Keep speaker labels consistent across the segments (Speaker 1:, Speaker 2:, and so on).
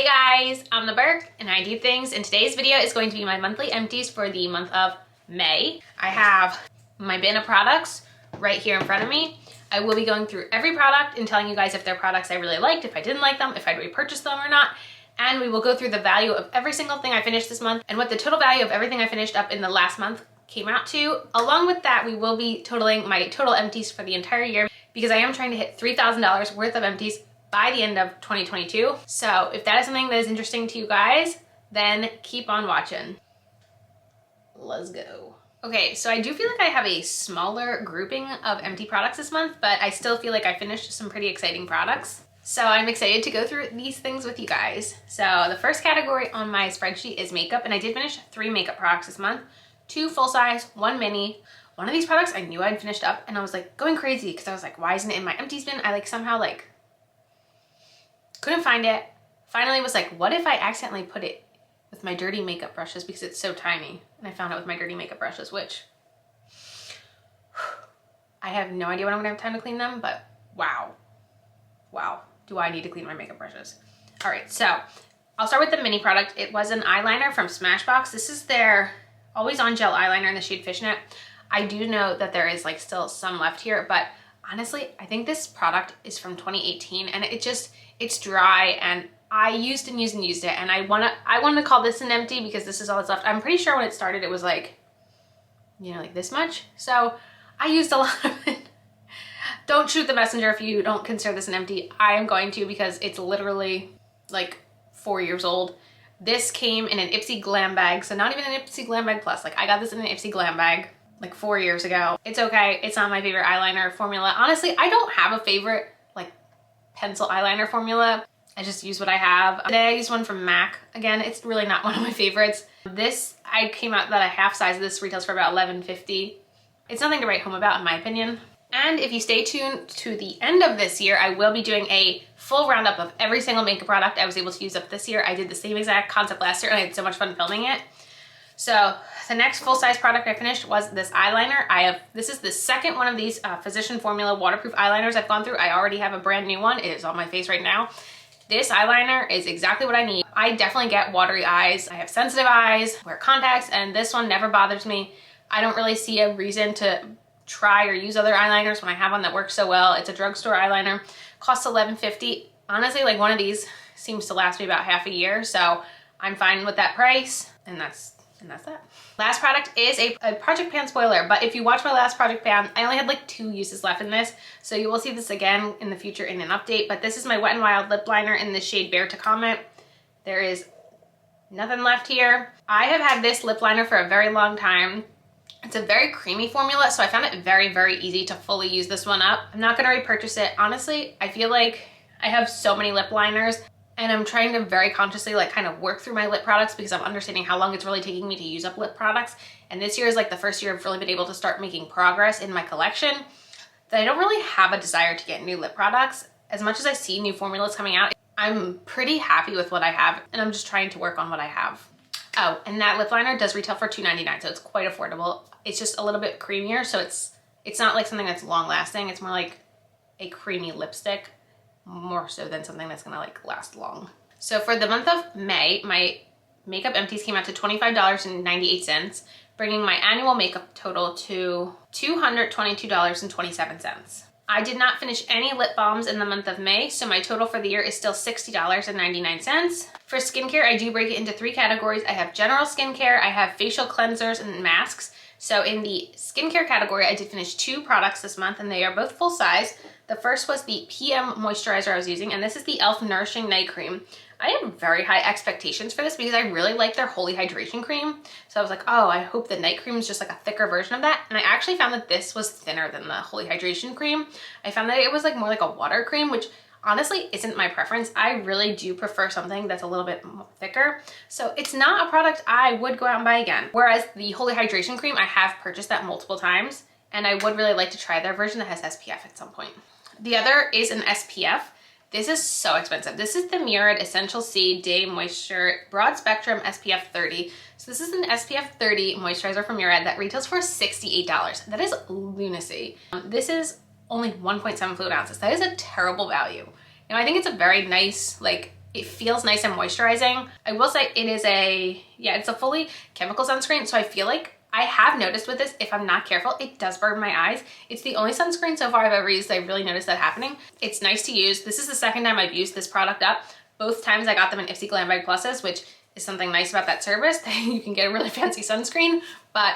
Speaker 1: Hey guys, I'm the Berk and I do things, and today's video is going to be my monthly empties for the month of May. I have my bin of products right here in front of me. I will be going through every product and telling you guys if they're products I really liked, if I didn't like them, if I'd repurchase them or not. And we will go through the value of every single thing I finished this month and what the total value of everything I finished up in the last month came out to. Along with that, we will be totaling my total empties for the entire year because I am trying to hit $3,000 worth of empties by the end of 2022. So if that is something that is interesting to you guys, then keep on watching. Let's go. Okay, so I do feel like I have a smaller grouping of empty products this month, but I still feel like I finished some pretty exciting products. So I'm excited to go through these things with you guys. So the first category on my spreadsheet is makeup, and I did finish 3 makeup products this month. 2 full size, 1 mini. One of these products I knew I'd finished up and I was like going crazy because I was like, why isn't it in my empties bin? I somehow couldn't find it. Finally was like, what if I accidentally put it with my dirty makeup brushes because it's so tiny? And I found it with my dirty makeup brushes, which I have no idea when I'm gonna have time to clean them, but wow, do I need to clean my makeup brushes. All right, so I'll start with the mini product. It was an eyeliner from Smashbox. This is their Always On Gel eyeliner in the shade Fishnet. I do know that there is still some left here, but honestly, I think this product is from 2018 and it's dry, and I used and used it, and I wanna call this an empty because this is all that's left. I'm pretty sure when it started it was this much. So I used a lot of it. Don't shoot the messenger if you don't consider this an empty. I am going to, because it's literally 4 years old. This came in an Ipsy glam bag, so not even an Ipsy glam bag plus. I got this in an Ipsy glam bag 4 years ago. It's okay. It's not my favorite eyeliner formula. Honestly, I don't have a favorite pencil eyeliner formula. I just use what I have. Today I used one from MAC. Again, it's really not one of my favorites. This, I came out that a half size of this retails for about $11.50. It's nothing to write home about in my opinion. And if you stay tuned to the end of this year, I will be doing a full roundup of every single makeup product I was able to use up this year. I did the same exact concept last year and I had so much fun filming it. So the next full-size product I finished was this eyeliner. This is the second one of these Physician Formula waterproof eyeliners I've gone through. I already have a brand new one. It is on my face right now. This eyeliner is exactly what I need. I definitely get watery eyes. I have sensitive eyes, wear contacts, and this one never bothers me. I don't really see a reason to try or use other eyeliners when I have one that works so well. It's a drugstore eyeliner, costs $11.50. Honestly, one of these seems to last me about half a year, so I'm fine with that price, and that's that. Last product is a Project Pan spoiler, but if you watch my last Project Pan, I only had 2 uses left in this, so you will see this again in the future in an update. But this is my Wet n Wild lip liner in the shade Bear to Comment. There is nothing left here. I have had this lip liner for a very long time. It's a very creamy formula, so I found it very, very easy to fully use this one up. I'm not gonna repurchase it. Honestly, I feel like I have so many lip liners, and I'm trying to very consciously kind of work through my lip products because I'm understanding how long it's really taking me to use up lip products. And this year is the first year I've really been able to start making progress in my collection, that I don't really have a desire to get new lip products. As much as I see new formulas coming out, I'm pretty happy with what I have, and I'm just trying to work on what I have. Oh, and that lip liner does retail for $2.99, so it's quite affordable. It's just a little bit creamier, so it's not something that's long lasting. It's more like a creamy lipstick, more so than something that's gonna last long. So for the month of May, my makeup empties came out to $25.98, bringing my annual makeup total to $222.27. I did not finish any lip balms in the month of May, so my total for the year is still $60.99. For skincare, I do break it into 3 categories. I have general skincare, I have facial cleansers and masks. So in the skincare category, I did finish 2 products this month, and they are both full size. The first was the PM moisturizer I was using, and this is the e.l.f. Nourishing Night Cream. I had very high expectations for this because I really like their Holy Hydration Cream. So I was like, oh, I hope the night cream is just a thicker version of that. And I actually found that this was thinner than the Holy Hydration Cream. I found that it was more like a water cream, which honestly isn't my preference. I really do prefer something that's a little bit thicker. So it's not a product I would go out and buy again. Whereas the Holy Hydration Cream, I have purchased that multiple times, and I would really like to try their version that has SPF at some point. The other is an SPF. This is so expensive. This is the Murad Essential C Day Moisture Broad Spectrum SPF 30. So this is an SPF 30 moisturizer from Murad that retails for $68. That is lunacy. This is only 1.7 fluid ounces. That is a terrible value. I think it's a very nice, It feels nice and moisturizing. I will say it is it's a fully chemical sunscreen, so I feel like I have noticed with this, if I'm not careful, it does burn my eyes. It's the only sunscreen so far I've ever used that I really noticed that happening. It's nice to use. This is the second time I've used this product up. Both times I got them in Ipsy Glam Bag Pluses, which is something nice about that service. You can get a really fancy sunscreen, but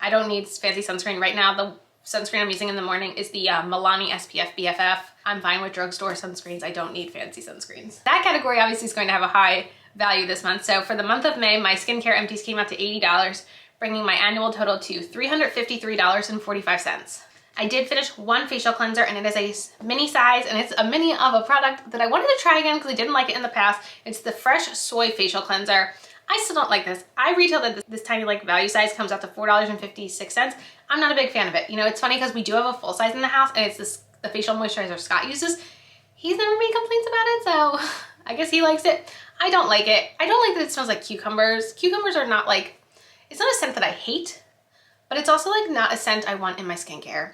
Speaker 1: I don't need fancy sunscreen right now. The sunscreen I'm using in the morning is the Milani SPF BFF. I'm fine with drugstore sunscreens. I don't need fancy sunscreens. That category obviously is going to have a high value this month. So for the month of May, my skincare empties came out to $80, bringing my annual total to $353.45. I did finish one facial cleanser, and it is a mini size, and it's a mini of a product that I wanted to try again because I didn't like it in the past. It's the Fresh Soy Facial Cleanser. I still don't like this. I retail that this tiny like value size comes out to $4.56. I'm not a big fan of it. You know, it's funny because we do have a full size in the house, and it's the facial moisturizer Scott uses. He's never made complaints about it, so I guess he likes it. I don't like it. I don't like that it smells like cucumbers. Cucumbers are not like, it's not a scent that I hate, but it's also like not a scent I want in my skincare.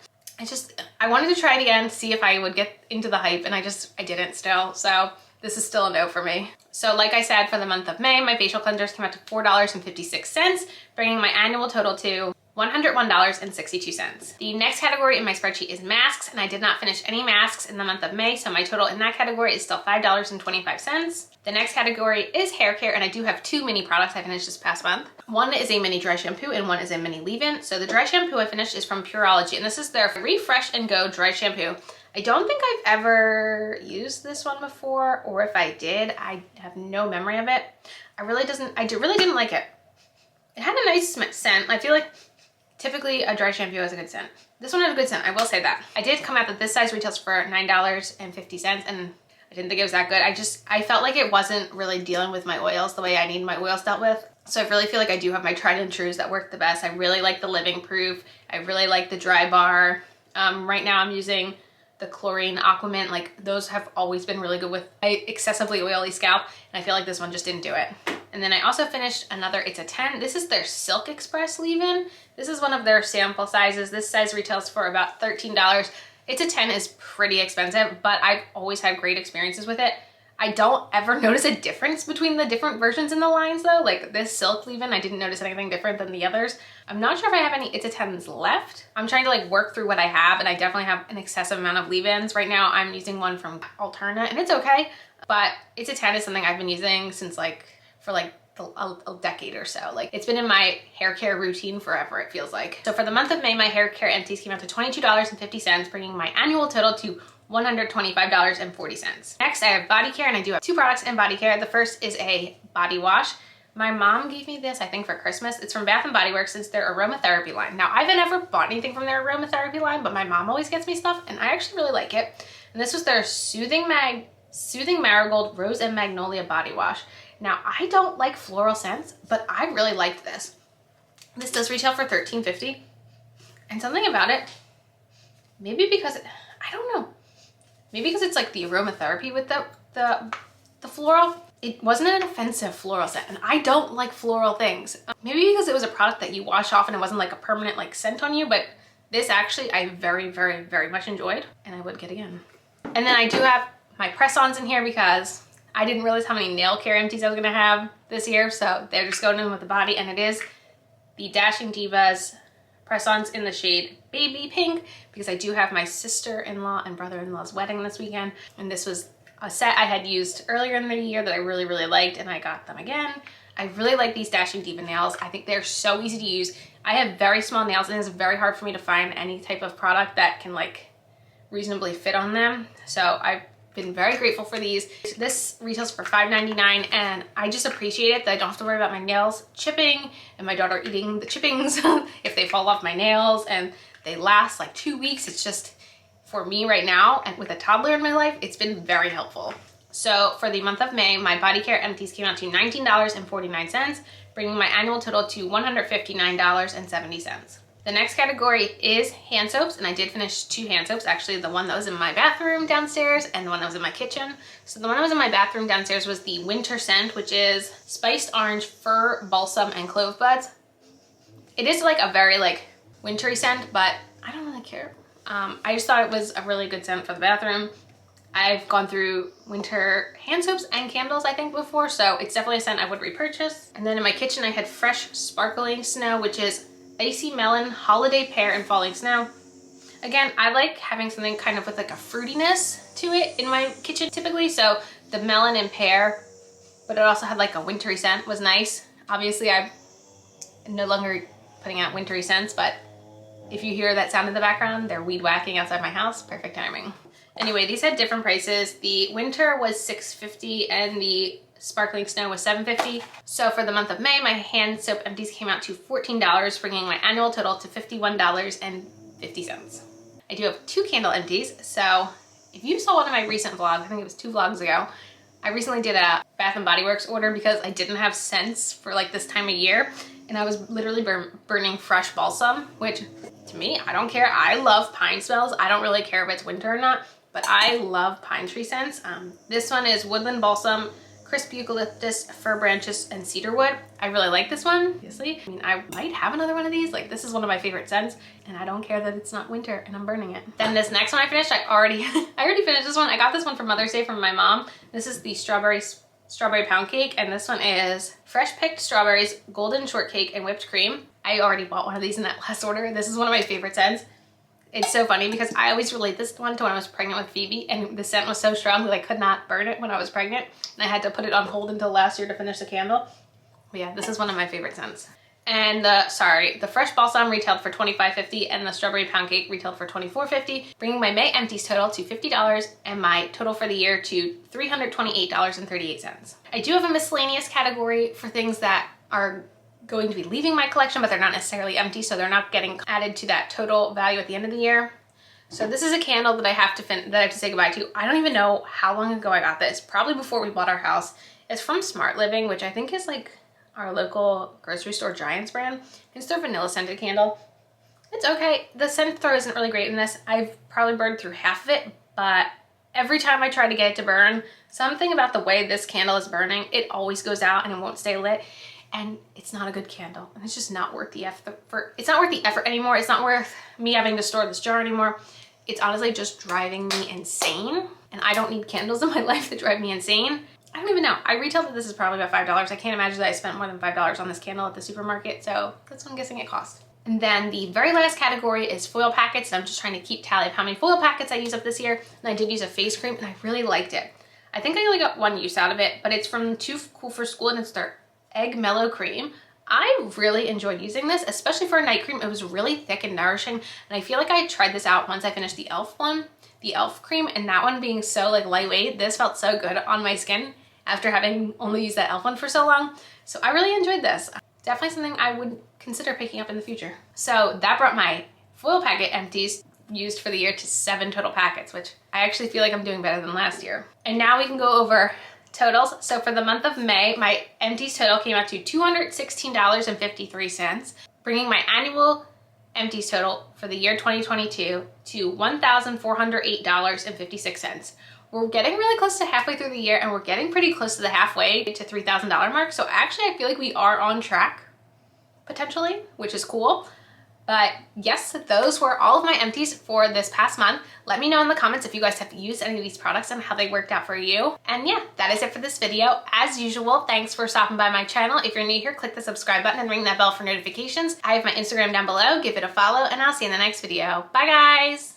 Speaker 1: I wanted to try it again, see if I would get into the hype, and I didn't still. So this is still a no for me. So like I said, for the month of May, my facial cleansers came out to $4.56, bringing my annual total to $101.62. The next category in my spreadsheet is masks, and I did not finish any masks in the month of May, so my total in that category is still $5.25. The next category is hair care, and I do have two mini products I finished this past month. One is a mini dry shampoo and one is a mini leave-in. So the dry shampoo I finished is from Pureology, and this is their Refresh and Go dry shampoo. I don't think I've ever used this one before, or if I did, I have no memory of it. I really didn't like it. It had a nice scent. I feel like typically a dry shampoo has a good scent. This one had a good scent, I will say that. I did come out that this size retails for $9.50, and I didn't think it was that good. I felt like it wasn't really dealing with my oils the way I need my oils dealt with. So I really feel like I do have my tried and trues that work the best. I really like the Living Proof. I really like the Dry Bar. Right now I'm using the Chlorine Aquamint. Like, those have always been really good with my excessively oily scalp, and I feel like this one just didn't do it. And then I also finished another, it's a 10. This is their Silk Express leave-in. This is one of their sample sizes. This size retails for about $13. It's a 10 is pretty expensive, but I've always had great experiences with it. I don't ever notice a difference between the different versions in the lines though. Like this Silk leave-in, I didn't notice anything different than the others. I'm not sure if I have any It's a 10s left. I'm trying to like work through what I have, and I definitely have an excessive amount of leave-ins. Right now I'm using one from Alterna, and it's okay, but It's a 10 is something I've been using since for a decade or so. Like, it's been in my hair care routine forever, it feels like. So for the month of May, my hair care empties came out to $22.50, bringing my annual total to $125.40. Next, I have body care, and I do have two products in body care. The first is a body wash. My mom gave me this, I think, for Christmas. It's from Bath & Body Works. It's their aromatherapy line. Now, I haven't ever bought anything from their aromatherapy line, but my mom always gets me stuff, and I actually really like it. And this was their Soothing Marigold Rose and Magnolia Body Wash. Now, I don't like floral scents, but I really liked this. This does retail for $13.50. And something about it, maybe because, I don't know, maybe because it's like the aromatherapy with the floral, it wasn't an offensive floral scent, and I don't like floral things. Maybe because it was a product that you wash off and it wasn't like a permanent like scent on you, but this actually I very, very, very much enjoyed, and I would get again. And then I do have my press-ons in here because I didn't realize how many nail care empties I was gonna have this year, so they're just going in with the body, and it is the Dashing Divas press-ons in the shade Baby Pink, because I do have my sister-in-law and brother-in-law's wedding this weekend, and this was a set I had used earlier in the year that I really, really liked, and I got them again. I really like these Dashing Diva nails. I think they're so easy to use. I have very small nails, and it's very hard for me to find any type of product that can like reasonably fit on them, so I've been very grateful for these. This retails for $5.99, and I just appreciate it that I don't have to worry about my nails chipping and my daughter eating the chippings if they fall off my nails, and they last like 2 weeks. It's just, for me right now, and with a toddler in my life, it's been very helpful. So for the month of May, my body care empties came out to $19.49, bringing my annual total to $159.70. The next category is hand soaps, and I did finish two hand soaps, actually the one that was in my bathroom downstairs and the one that was in my kitchen. So the one that was in my bathroom downstairs was the Winter Scent, which is Spiced Orange, Fir, Balsam, and Clove Buds. It is like a very like wintry scent, but I don't really care. I just thought it was a really good scent for the bathroom. I've gone through winter hand soaps and candles, I think, before, so it's definitely a scent I would repurchase. And then in my kitchen, I had Fresh Sparkling Snow, which is Icy Melon, Holiday Pear, and Falling Snow. Again, I like having something kind of with like a fruitiness to it in my kitchen typically, so the melon and pear, but it also had like a wintry scent, was nice. Obviously, I'm no longer putting out wintry scents, but if you hear that sound in the background, they're weed whacking outside my house. Perfect timing. Anyway, these had different prices. The winter was $6.50 and the sparkling snow was $7.50. So for the month of May, my hand soap empties came out to $14, bringing my annual total to $51.50. I do have 2 candle empties. So if you saw one of my recent vlogs, I think it was 2 vlogs ago, I recently did a Bath & Body Works order because I didn't have scents for like this time of year. And I was literally burning fresh balsam, which to me, I don't care. I love pine smells. I don't really care if it's winter or not, but I love pine tree scents. This one is Woodland Balsam, Crisp Eucalyptus, Fir Branches, and Cedarwood. I really like this one, obviously. I mean, I might have another one of these. Like, this is one of my favorite scents, and I don't care that it's not winter and I'm burning it. Then this next one I finished, I already finished this one. I got this one for Mother's Day from my mom. This is the strawberry pound cake, and this one is fresh picked strawberries, golden shortcake, and whipped cream. I already bought one of these in that last order. This is one of my favorite scents. It's so funny because I always relate this one to when I was pregnant with Phoebe, and the scent was so strong that I could not burn it when I was pregnant, and I had to put it on hold until last year to finish the candle. But yeah, this is one of my favorite scents. And the fresh balsam retailed for $25.50 and the strawberry pound cake retailed for $24.50, bringing my May empties total to $50 and my total for the year to $328.38. I do have a miscellaneous category for things that are going to be leaving my collection, but they're not necessarily empty, so they're not getting added to that total value at the end of the year. So this is a candle that I have to say goodbye to. I don't even know how long ago I got this, probably before we bought our house. It's from Smart Living, which I think is like our local grocery store Giants brand. It's their vanilla scented candle. It's okay. The scent throw isn't really great in this. I've probably burned through half of it, but every time I try to get it to burn, something about the way this candle is burning, it always goes out and it won't stay lit. And it's not a good candle, and it's just not worth the effort. It's not worth the effort anymore. It's not worth me having to store this jar anymore. It's honestly just driving me insane, and I don't need candles in my life that drive me insane. I don't even know. I retailed that this is probably about $5. I can't imagine that I spent more than $5 on this candle at the supermarket, so that's what I'm guessing it cost. And then the very last category is foil packets, and I'm just trying to keep tally of how many foil packets I use up this year, and I did use a face cream, and I really liked it. I think I only got 1 use out of it, but it's from Too Cool for School, and it's their Egg Mellow Cream. I really enjoyed using this, especially for a night cream. It was really thick and nourishing, and I feel like I tried this out once I finished the e.l.f. one, the e.l.f. cream, and that one being so like lightweight, this felt so good on my skin after having only used that e.l.f. one for so long. So I really enjoyed this. Definitely something I would consider picking up in the future. So that brought my foil packet empties used for the year to 7 total packets, which I actually feel like I'm doing better than last year. And now we can go over totals. So for the month of May, my empties total came out to $216.53, bringing my annual empties total for the year 2022 to $1,408.56. We're getting really close to halfway through the year, and we're getting pretty close to the halfway to $3,000 mark. So actually, I feel like we are on track, potentially, which is cool. But yes, those were all of my empties for this past month. Let me know in the comments if you guys have used any of these products and how they worked out for you. And yeah, that is it for this video. As usual, thanks for stopping by my channel. If you're new here, click the subscribe button and ring that bell for notifications. I have my Instagram down below. Give it a follow, and I'll see you in the next video. Bye, guys.